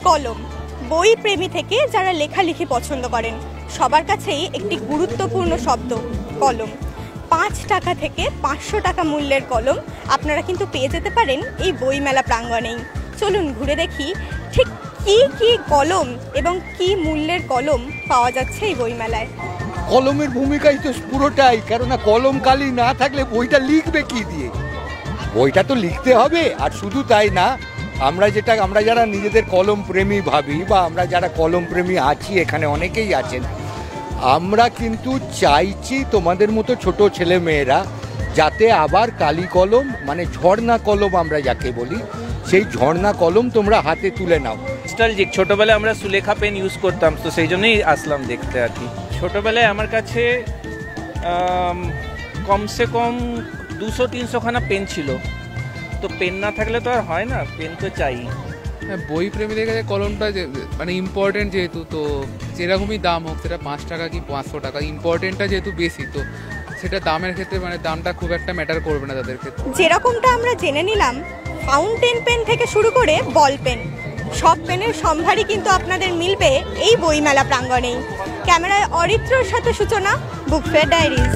কলম, বই প্রেমী থেকে যারা লেখালেখি পছন্দ করেন সবার কাছেই একটি গুরুত্বপূর্ণ শব্দ কলম। 5 টাকা থেকে 500 টাকা মূল্যের কলম আপনারা কিন্তু পেয়ে যেতে পারেন এই বইমেলা প্রাঙ্গণেই। চলুন ঘুরে দেখি ঠিক কি কি কলম এবং কি মূল্যের কলম পাওয়া যাচ্ছে এই বইমেলায়। কলমের ভূমিকাই তো পুরোটাই, কেননা কলম কালি না থাকলে বইটা লিখবে কি দিয়ে? বইটা তো লিখতে হবে। আর শুধু তাই না, আমরা যারা নিজেদের কলম প্রেমী ভাবি বা আমরা যারা কলম প্রেমী আছি, এখানে অনেকেই আছেন, আমরা কিন্তু চাইছি তোমাদের মতো ছোট ছেলে মেয়েরা যাতে আবার কালি কলম মানে ঝর্ণা কলম আমরা যাকে বলি, সেই ঝর্ণা কলম তোমরা হাতে তুলে নাও। নস্টালজিক, ছোটবেলায় আমরা সুলেখা পেন ইউজ করতাম, তো সেই জন্যই আসলাম দেখতে আর কি। ছোটবেলায় আমার কাছে কমসে কম 200-300 খানা পেন ছিল, তো পেন না থাকলে তো আর হয় না, পেন তো চাই। হ্যাঁ, বই প্রেমীদের কাছে কলমটা মানে ইম্পর্টেন্ট যেহেতু, তো যেরকমই দাম হোক, সেটা 5 টাকা কি 500 টাকা, ইম্পর্টেন্টটা যেহেতু বেশি, তো সেটা দামের ক্ষেত্রে মানে দামটা খুব একটা ম্যাটার করবে না তাদের ক্ষেত্রে। যেরকমটা আমরা জেনে নিলাম, ফাউন্টেন পেন থেকে শুরু করে বল পেন, সব পেনের সম্ভারই কিন্তু আপনাদের মিলবে এই বইমেলা প্রাঙ্গণেই। ক্যামেরায় অরিত্রর সাথে সূচনা, বুক ফেয়ার ডায়েরিজ।